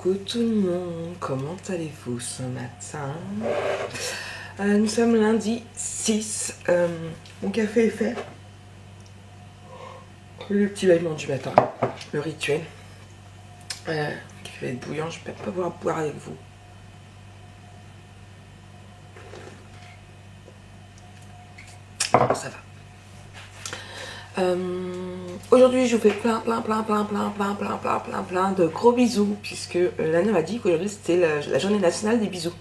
Coucou tout le monde, comment allez-vous ce matin? Nous sommes lundi 6, mon café est fait. Le petit bâillement du matin, le rituel. Qui va être bouillant, je ne vais pas pouvoir boire avec vous. Bon, ça va. Aujourd'hui je vous fais plein de gros bisous puisque Lana m'a dit qu'aujourd'hui c'était la journée nationale des bisous.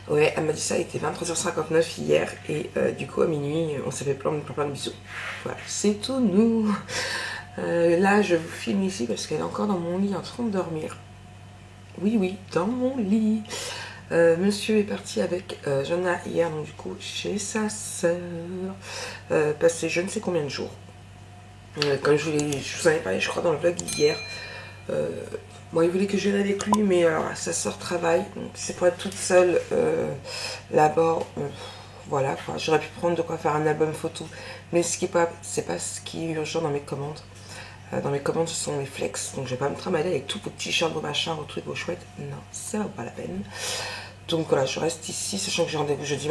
Ouais, elle m'a dit ça, il était 23h59 hier et du coup à minuit on s'est fait plein de bisous. Voilà, c'est tout nous. Là je vous filme ici parce qu'elle est encore dans mon lit en train de dormir. Oui, dans mon lit. Monsieur est parti avec Jonah hier, donc du coup chez sa sœur, passer je ne sais combien de jours. Comme je vous en ai parlé, je crois, dans le vlog hier. Bon, il voulait que je vienne avec lui, mais alors, sa sœur travaille, donc c'est pour être toute seule là-bas. Voilà, quoi. J'aurais pu prendre de quoi faire un album photo, mais c'est pas ce qui est urgent dans mes commandes. Dans mes commandes, ce sont les flex, donc je vais pas me trimballer avec tous vos t-shirts, vos machins, vos trucs, vos chouettes. Non, ça vaut pas la peine. Donc voilà, je reste ici, sachant que j'ai rendez-vous jeudi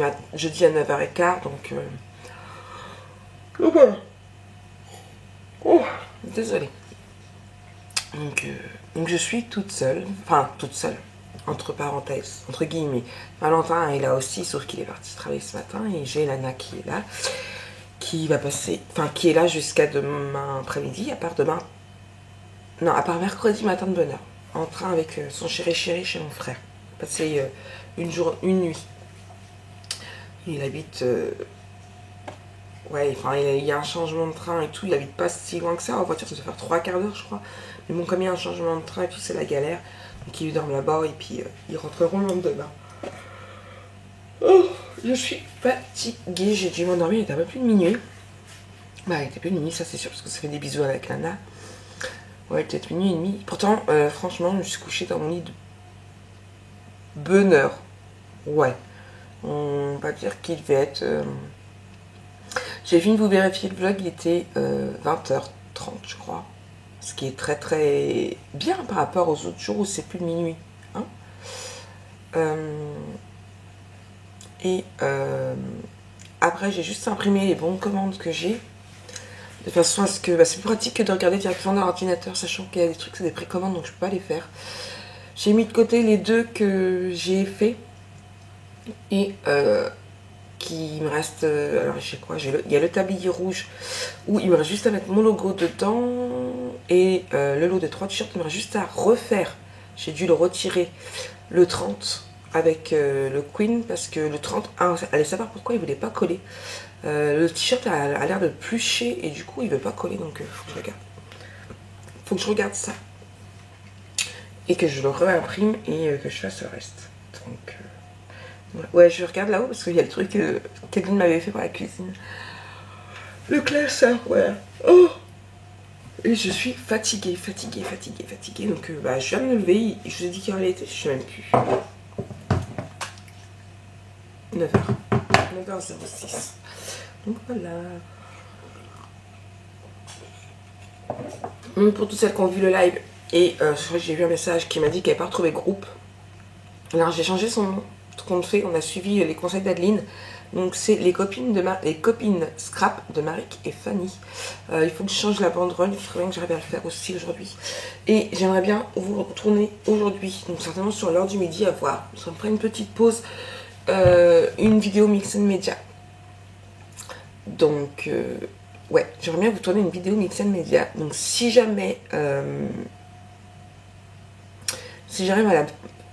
à 9h15, donc voilà. Oh, désolée. Donc je suis toute seule, entre parenthèses, entre guillemets. Valentin est là aussi, sauf qu'il est parti travailler ce matin, et j'ai Lana qui est là, qui va passer, qui est là jusqu'à demain après-midi, à part mercredi matin de bonne heure, en train avec son chéri chez mon frère, passer une nuit. Il habite, ouais, il y a un changement de train et tout, il habite pas si loin que ça, en voiture ça doit faire 3 quarts d'heure je crois, mais bon, comme il y a un changement de train et tout, c'est la galère, donc ils dorment là-bas et puis ils rentreront le lendemain. Oh, je suis fatiguée, j'ai dû m'endormir, il était un peu plus de minuit. Bah, il était plus de minuit, ça c'est sûr, parce que ça fait des bisous avec Lana. Ouais, peut-être minuit et demi. Pourtant, franchement, je me suis couchée dans mon lit de bonne heure. Ouais, on va dire qu'il devait être... J'ai fini de vous vérifier le vlog, il était 20h30 je crois. Ce qui est très très bien par rapport aux autres jours où c'est plus de minuit. Hein, après j'ai juste imprimé les bons de commande que j'ai. De façon à ce que c'est plus pratique que de regarder directement dans l'ordinateur, sachant qu'il y a des trucs, c'est des précommandes, donc je peux pas les faire. J'ai mis de côté les deux que j'ai fait. Et qui me reste, alors je sais quoi, il y a le tablier rouge où il me reste juste à mettre mon logo dedans et le lot de 3 t-shirts, il me reste juste à refaire. J'ai dû le retirer le 30 avec le Queen parce que le 30, allez savoir pourquoi il voulait pas coller. Le t-shirt a l'air de plucher et du coup il veut pas coller, donc faut que je regarde. Faut que je regarde ça et que je le réimprime et que je fasse le reste. Donc ouais, je regarde là-haut parce qu'il y a le truc que quelqu'un m'avait fait pour la cuisine. Le classeur, ouais. Oh, et je suis fatiguée. Donc je viens de me lever. Je vous ai dit qu'il allait être, je sais même plus. 9h06. Donc voilà. Donc pour toutes celles qui ont vu le live, et j'ai vu un message qui m'a dit qu'elle n'avait pas retrouvé le groupe. Alors j'ai changé son nom. Tout compte fait, on a suivi les conseils d'Adeline. Donc c'est les copines Scrap de Marik et Fanny. Il faut que je change la banderole, il faudrait bien que j'arrive à le faire aussi aujourd'hui. Et j'aimerais bien vous retourner aujourd'hui, donc certainement sur l'heure du midi à voir. Ça me fera une petite pause, une vidéo Mix and Media. Donc ouais, j'aimerais bien vous tourner une vidéo Mix and Media. Donc si jamais j'arrive à la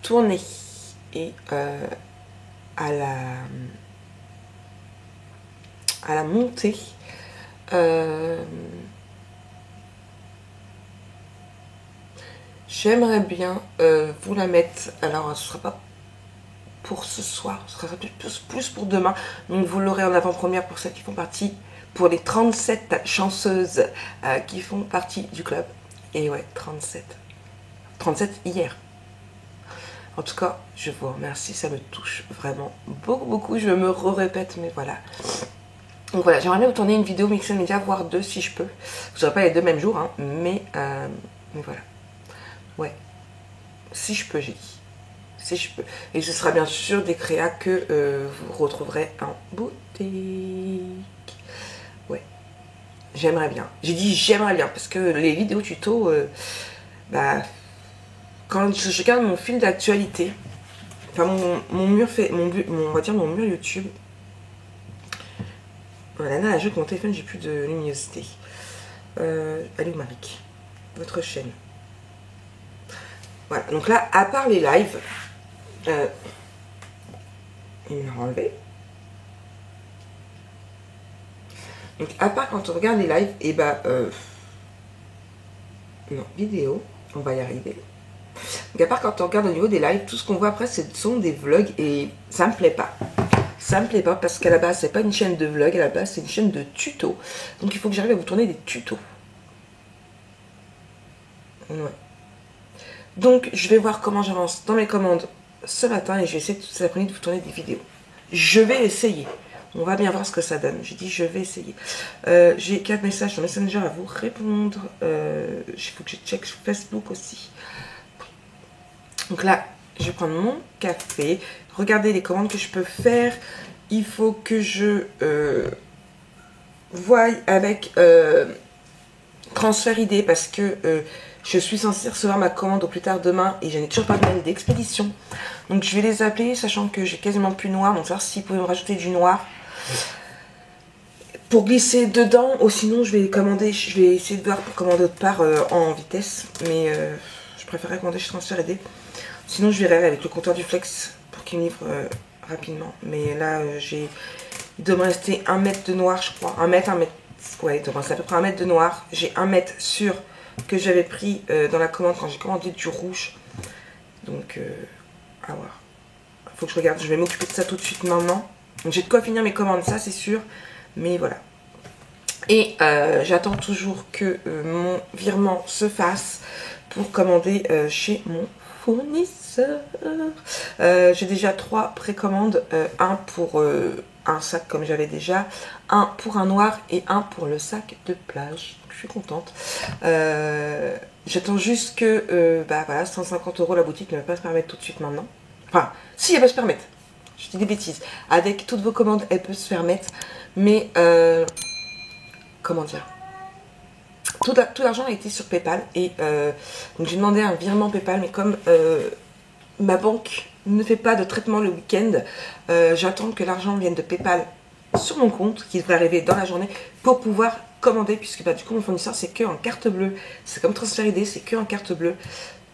tourner et à la montée, j'aimerais bien vous la mettre. Alors ce sera pas pour ce soir, ce sera plus pour demain, donc vous l'aurez en avant-première pour celles qui font partie, pour les 37 chanceuses qui font partie du club. Et ouais, 37 hier. En tout cas, je vous remercie, ça me touche vraiment beaucoup. Je me répète, mais voilà. Donc voilà, j'aimerais bien vous tourner une vidéo Mix and Media, voire 2 si je peux. Je ne dirais pas les 2 mêmes jours, hein, mais voilà. Ouais. Si je peux, j'ai dit. Si je peux. Et ce sera bien sûr des créas que vous retrouverez en boutique. Ouais. J'aimerais bien. J'ai dit j'aimerais bien parce que les vidéos tuto, bah, quand je regarde mon fil d'actualité, enfin mon mur fait, on va dire mon mur YouTube. Voilà, là, je joue avec mon téléphone, j'ai plus de luminosité. Allez où Marik, votre chaîne. Voilà, donc là, à part les lives, il m'a enlevé. Donc à part quand on regarde les lives, et bah non, vidéo, on va y arriver. Donc à part quand on regarde au niveau des lives, tout ce qu'on voit après, ce sont des vlogs et ça me plaît pas. Ça me plaît pas parce qu'à la base, c'est pas une chaîne de vlog, à la base, c'est une chaîne de tutos. Donc il faut que j'arrive à vous tourner des tutos. Ouais. Donc je vais voir comment j'avance dans mes commandes ce matin et je vais essayer tout cet après-midi de vous tourner des vidéos. Je vais essayer. On va bien voir ce que ça donne. J'ai dit je vais essayer. J'ai 4 messages sur Messenger à vous répondre. Il faut que je check sur Facebook aussi. Donc là, je vais prendre mon café. Regardez les commandes que je peux faire. Il faut que je voie avec Transfert ID parce que je suis censée recevoir ma commande au plus tard demain et je n'ai toujours pas de mail d'expédition. Donc je vais les appeler, sachant que j'ai quasiment plus de noir. Donc savoir s'ils pouvaient me rajouter du noir pour glisser dedans. Ou sinon je vais commander, je vais essayer de voir pour commander autre part en vitesse. Mais je préférerais commander chez Transfert ID. Sinon je verrai avec le compteur du Flex pour qu'il me livre rapidement. Mais là il doit me rester 1 mètre de noir je crois. 1 mètre. Ouais, il doit me rester à peu près 1 mètre de noir. J'ai 1 mètre sur que j'avais pris dans la commande quand j'ai commandé du rouge. Donc à voir. Faut que je regarde, je vais m'occuper de ça tout de suite maintenant. Donc j'ai de quoi finir mes commandes, ça c'est sûr. Mais voilà. Et j'attends toujours que mon virement se fasse pour commander chez mon fournisseur. J'ai déjà 3 précommandes. Un pour un sac comme j'avais déjà. Un pour un noir et un pour le sac de plage. Je suis contente. J'attends juste que bah voilà, 150 € la boutique ne va pas se permettre tout de suite maintenant. Enfin, si elle peut se permettre. Je dis des bêtises. Avec toutes vos commandes, elle peut se permettre. Mais comment dire, tout l'argent a été sur PayPal. Et donc j'ai demandé un virement PayPal. Mais comme ma banque ne fait pas de traitement le week-end, j'attends que l'argent vienne de PayPal sur mon compte, qui devrait arriver dans la journée, pour pouvoir commander, puisque bah, du coup mon fournisseur c'est que en carte bleue, c'est comme Transfert ID, c'est que en carte bleue.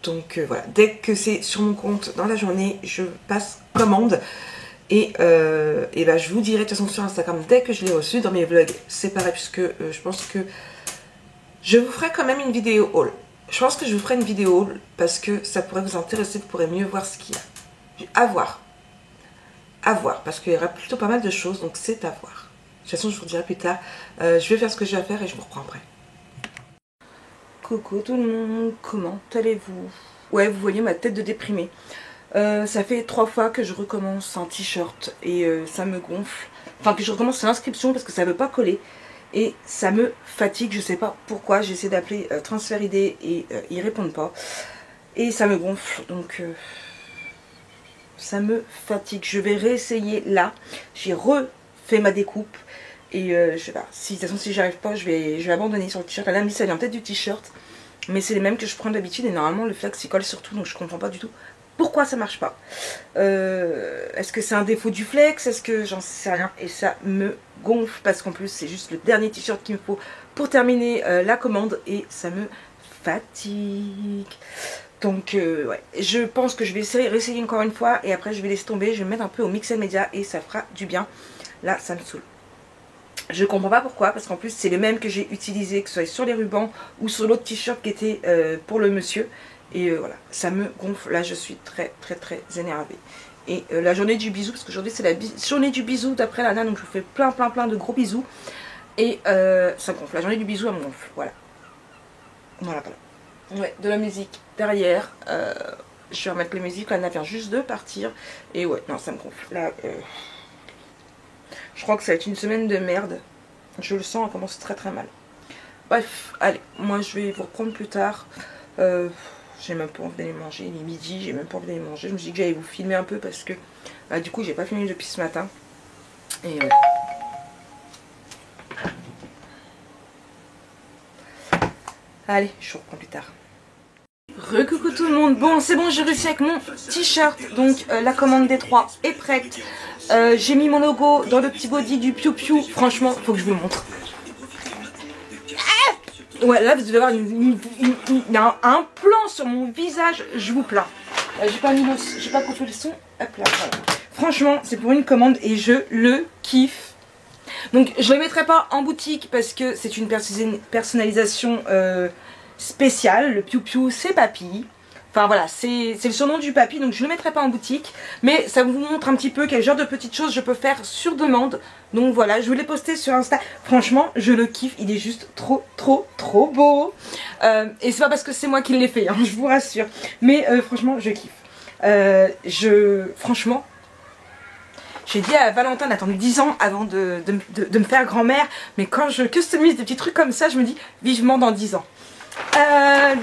Donc voilà, dès que c'est sur mon compte dans la journée, je passe commande. Et bah, je vous dirai de toute façon sur Instagram dès que je l'ai reçu. Dans mes vlogs c'est pareil, puisque je pense que je vous ferai quand même une vidéo haul. Je pense que je vous ferai une vidéo haul parce que ça pourrait vous intéresser, vous pourrez mieux voir ce qu'il y a. À voir. À voir, parce qu'il y aura plutôt pas mal de choses, donc c'est à voir. De toute façon, je vous dirai plus tard. Je vais faire ce que j'ai à faire et je vous reprends après. Coucou tout le monde, comment allez-vous? Ouais, vous voyez ma tête de déprimée. Ça fait 3 fois que je recommence un t-shirt et ça me gonfle. Enfin, que je recommence l'inscription parce que ça veut pas coller. Et ça me fatigue, je sais pas pourquoi. J'essaie d'appeler Transfert ID et ils répondent pas. Et ça me gonfle, donc ça me fatigue. Je vais réessayer là. J'ai refait ma découpe. Et je sais pas, si, de toute façon si j'arrive pas, je vais abandonner sur le t-shirt. La ça vient peut-être du t-shirt. Mais c'est les mêmes que je prends d'habitude. Et normalement le flex il colle surtout. Donc je comprends pas du tout pourquoi ça marche pas. Est-ce que c'est un défaut du flex? Est-ce que j'en sais rien? Et ça me gonfle parce qu'en plus c'est juste le dernier t-shirt qu'il me faut pour terminer la commande. Et ça me fatigue. Donc ouais, je pense que je vais réessayer encore une fois. Et après je vais laisser tomber. Je vais me mettre un peu au Mixel Media et ça fera du bien. Là ça me saoule. Je comprends pas pourquoi, parce qu'en plus c'est le même que j'ai utilisé, que ce soit sur les rubans ou sur l'autre t-shirt qui était pour le monsieur. Et voilà, ça me gonfle. Là je suis très énervée. Et la journée du bisou, parce qu'aujourd'hui c'est la journée du bisou d'après Lana, donc je vous fais plein de gros bisous. Et ça gonfle, la journée du bisou elle me gonfle, voilà. Voilà. Ouais, de la musique derrière. Je vais remettre les musiques, Lana vient juste de partir. Et ouais, non ça me gonfle. Là, je crois que ça va être une semaine de merde. Je le sens, elle commence très mal. Bref, allez, moi je vais vous reprendre plus tard. J'ai même pas envie d'aller manger, il est midi, j'ai même pas envie d'aller manger. Je me suis dit que j'allais vous filmer un peu parce que bah, du coup j'ai pas filmé depuis ce matin. Et allez, je vous reprends plus tard. Recoucou tout le monde, bon c'est bon, j'ai réussi avec mon t-shirt, donc la commande des 3 est prête. J'ai mis mon logo dans le petit body du Piu Piu, franchement faut que je vous le montre. Ouais, là vous devez voir il y a un plan sur mon visage, je vous plains. J'ai pas coupé le son, hop là, voilà. Franchement c'est pour une commande et je le kiffe. Donc je ne le mettrai pas en boutique parce que c'est une personnalisation spéciale. Le Piu Piu c'est Papy. Enfin voilà, c'est le surnom du Papy, donc je ne le mettrai pas en boutique. Mais ça vous montre un petit peu quel genre de petites choses je peux faire sur demande. Donc voilà, je vous l'ai posté sur Insta. Franchement, je le kiffe, il est juste trop beau. Et c'est pas parce que c'est moi qui l'ai fait, hein, je vous rassure. Mais franchement, je kiffe. Franchement, j'ai dit à Valentin d'attendre 10 ans avant de me faire grand-mère. Mais quand je customise des petits trucs comme ça, je me dis vivement dans 10 ans.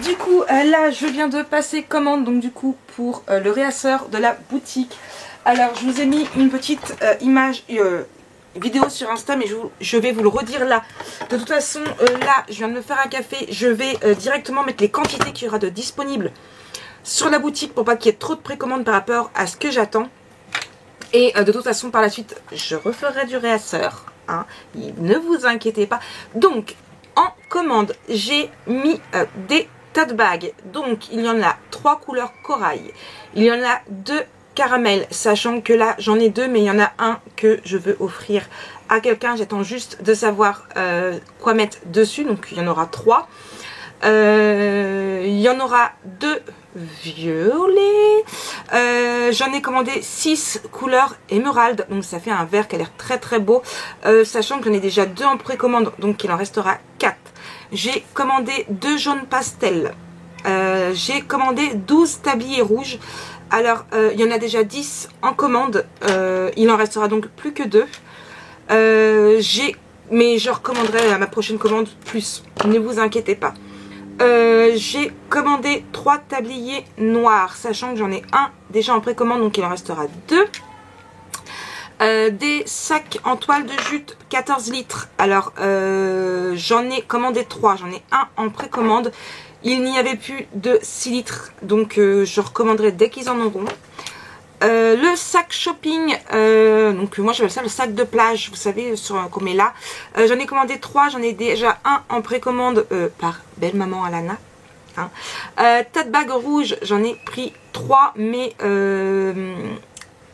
Du coup là je viens de passer commande donc du coup pour le réasseur de la boutique. Alors je vous ai mis une petite image vidéo sur Insta, mais je vais vous le redire là. De toute façon là je viens de me faire un café, je vais directement mettre les quantités qu'il y aura de disponibles sur la boutique pour pas qu'il y ait trop de précommandes par rapport à ce que j'attends. Et de toute façon par la suite je referai du réasseur, hein, ne vous inquiétez pas. Donc en commande, j'ai mis des tote bags. Donc, il y en a 3 couleurs corail. Il y en a 2 caramel, sachant que là, j'en ai 2, mais il y en a un que je veux offrir à quelqu'un. J'attends juste de savoir quoi mettre dessus. Donc, il y en aura 3. Il y en aura 2 violets. J'en ai commandé 6 couleurs émeraude, donc ça fait un vert qui a l'air très beau, sachant que j'en ai déjà 2 en précommande, donc il en restera 4. J'ai commandé 2 jaunes pastel. J'ai commandé 12 tabliers rouges. Alors il y en a déjà 10 en commande, il en restera donc plus que 2. Mais je recommanderai à ma prochaine commande plus, ne vous inquiétez pas. J'ai commandé 3 tabliers noirs, sachant que j'en ai un déjà en précommande, donc il en restera 2. Des sacs en toile de jute 14 litres. Alors j'en ai commandé 3, j'en ai un en précommande. Il n'y avait plus de 6 litres, donc je recommanderai dès qu'ils en auront. Le sac shopping, donc moi j'appelle ça le sac de plage, vous savez, qu'on met là. J'en ai commandé 3, j'en ai déjà un en précommande par belle maman Alana. Hein. Tote bag rouge, j'en ai pris 3, mais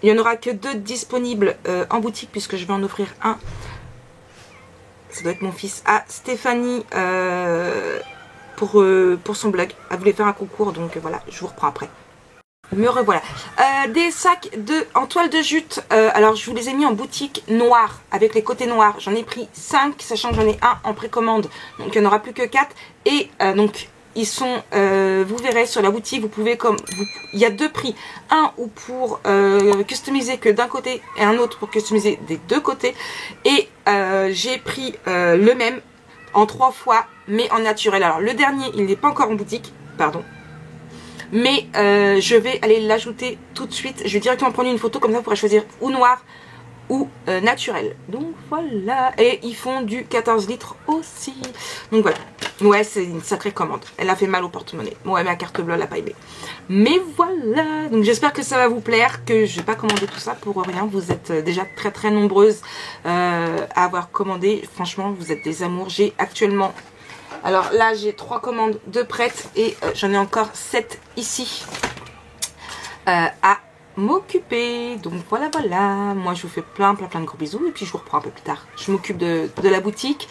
il n'y en aura que 2 disponibles en boutique, puisque je vais en offrir un. Ça doit être mon fils, à Stéphanie pour son blog. Elle voulait faire un concours, donc voilà, je vous reprends après. Me revoilà. Des sacs en toile de jute. Alors je vous les ai mis en boutique noirs, avec les côtés noirs. J'en ai pris 5, sachant que j'en ai un en précommande, donc il n'y en aura plus que 4. Et donc ils sont, vous verrez sur la boutique, vous pouvez il y a 2 prix. Un ou pour customiser que d'un côté et un autre pour customiser des 2 côtés. Et j'ai pris le même en 3 fois, mais en naturel. Alors le dernier il n'est pas encore en boutique, pardon. Mais je vais aller l'ajouter tout de suite. Je vais directement prendre une photo, comme ça vous pourrez choisir ou noir ou naturel. Donc voilà. Et ils font du 14 litres aussi. Donc voilà. Ouais, c'est une sacrée commande. Elle a fait mal au porte-monnaie. Ouais, ma carte bleue, elle n'a pas aimé. Mais voilà. Donc j'espère que ça va vous plaire, que je vais pas commander tout ça pour rien. Vous êtes déjà très nombreuses à avoir commandé. Franchement, vous êtes des amours. J'ai actuellement... Alors là j'ai 3 commandes de prêtes et j'en ai encore 7 ici à m'occuper. Donc voilà. Moi je vous fais plein de gros bisous et puis je vous reprends un peu plus tard. Je m'occupe de la boutique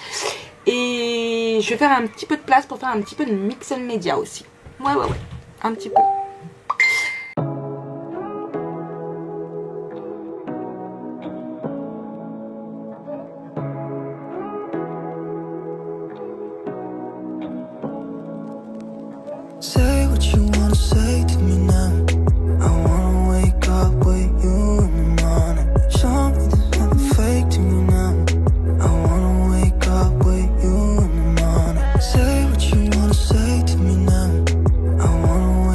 et je vais faire un petit peu de place pour faire un petit peu de mix and media aussi. Ouais. Un petit peu. Say what you wanna say to me now. I wanna wake up with you in the morning. Show me there's nothing fake to me now. I wanna wake up with you in the morning. Say what you wanna say to me now. I wanna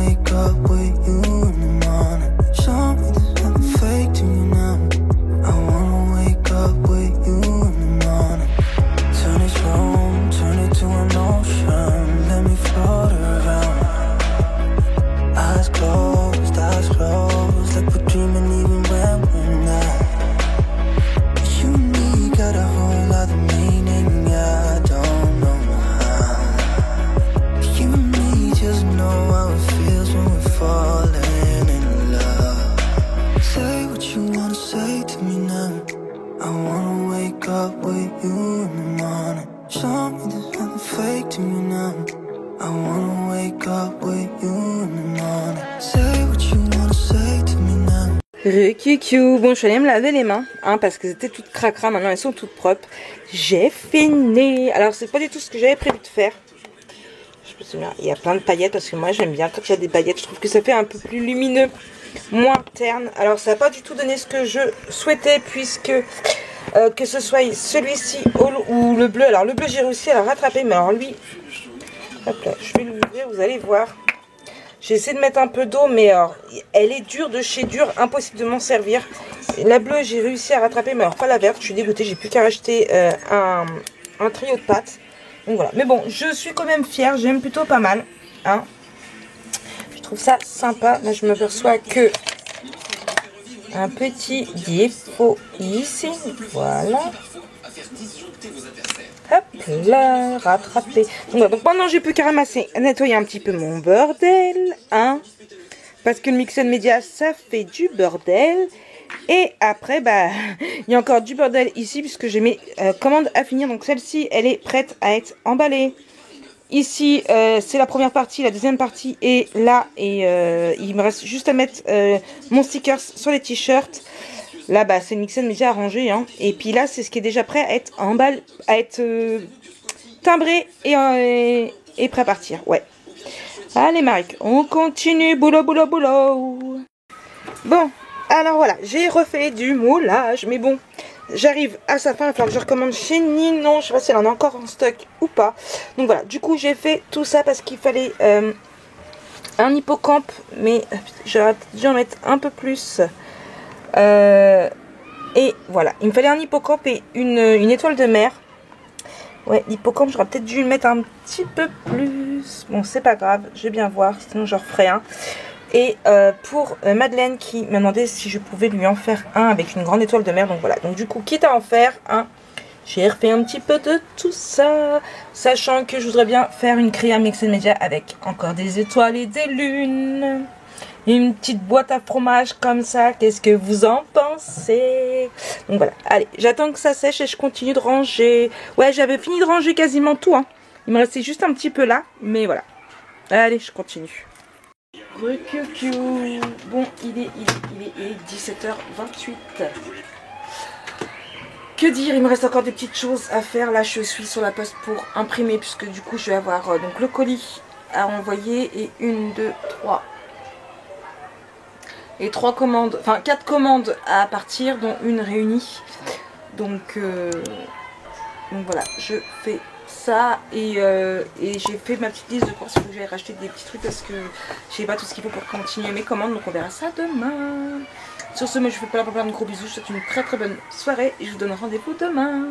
now. I wanna wake up with you in the morning. Show me there's nothing fake to me now. I wanna wake up with you in the morning. Say what you wanna say to me now. Cucu. Bon, je suis allée me laver les mains, hein, parce qu'elles étaient toutes cracra, maintenant elles sont toutes propres. J'ai fini. Alors, c'est pas du tout ce que j'avais prévu de faire. Je me souviens, il y a plein de paillettes, parce que moi j'aime bien quand il y a des paillettes, je trouve que ça fait un peu plus lumineux, moins terne. Alors, ça n'a pas du tout donné ce que je souhaitais, puisque que ce soit celui-ci ou le bleu. Alors, le bleu, j'ai réussi à le rattraper, mais alors lui, hop là, je vais l'ouvrir, vous allez voir. J'ai essayé de mettre un peu d'eau, mais alors, elle est dure de chez dure, impossible de m'en servir. La bleue, j'ai réussi à rattraper, mais alors pas la verte. Je suis dégoûtée, j'ai plus qu'à racheter un trio de pâtes. Donc voilà. Mais bon, je suis quand même fière, j'aime plutôt pas mal. Hein. Je trouve ça sympa. Là, je m'aperçois que un petit défaut ici. Voilà. Hop là, rattrapé. Donc maintenant j'ai plus qu'à ramasser, nettoyer un petit peu mon bordel, hein, parce que le Mix & Media ça fait du bordel. Et après bah il y a encore du bordel ici puisque j'ai mes commandes à finir. Donc celle-ci elle est prête à être emballée. Ici c'est la première partie, la deuxième partie est là et il me reste juste à mettre mon sticker sur les t-shirts. Là, bah, c'est le Mix & Media arrangé, hein. Et puis là, c'est ce qui est déjà prêt à être emballé, à être timbré et prêt à partir. Ouais. Allez, Marc, on continue. Boulot, boulot, boulot. Bon, alors voilà, j'ai refait du moulage. Mais bon, j'arrive à sa fin. Il va falloir que je recommande chez Ninon. Je sais pas si elle en a encore en stock ou pas. Donc voilà, du coup, j'ai fait tout ça parce qu'il fallait un hippocampe. Mais j'aurais dû en mettre un peu plus. Et voilà, il me fallait un hippocampe et une étoile de mer. Ouais, l'hippocampe, j'aurais peut-être dû le mettre un petit peu plus. Bon, c'est pas grave, je vais bien voir, sinon j'en referai un. Et pour Madeleine qui m'a demandé si je pouvais lui en faire un avec une grande étoile de mer. Donc voilà, donc du coup, quitte à en faire un, j'ai refait un petit peu de tout ça. Sachant que je voudrais bien faire une créa Mix & Media avec encore des étoiles et des lunes. Une petite boîte à fromage comme ça, qu'est-ce que vous en pensez? Donc voilà, allez, j'attends que ça sèche et je continue de ranger. Ouais, j'avais fini de ranger quasiment tout, hein. Il me restait juste un petit peu là, mais voilà. Allez, je continue. Bon, il est 17h28. Que dire, il me reste encore des petites choses à faire. Là, je suis sur la poste pour imprimer, puisque du coup, je vais avoir donc le colis à envoyer et 1, 2, 3... Et 3 commandes, enfin 4 commandes à partir, dont une réunie. Donc voilà, je fais ça et j'ai fait ma petite liste de courses. Il faut que j'aille racheter des petits trucs parce que je sais pas tout ce qu'il faut pour continuer mes commandes. Donc on verra ça demain. Sur ce, moi je vous fais plein de gros bisous. Je vous souhaite une très très bonne soirée et je vous donne rendez-vous demain.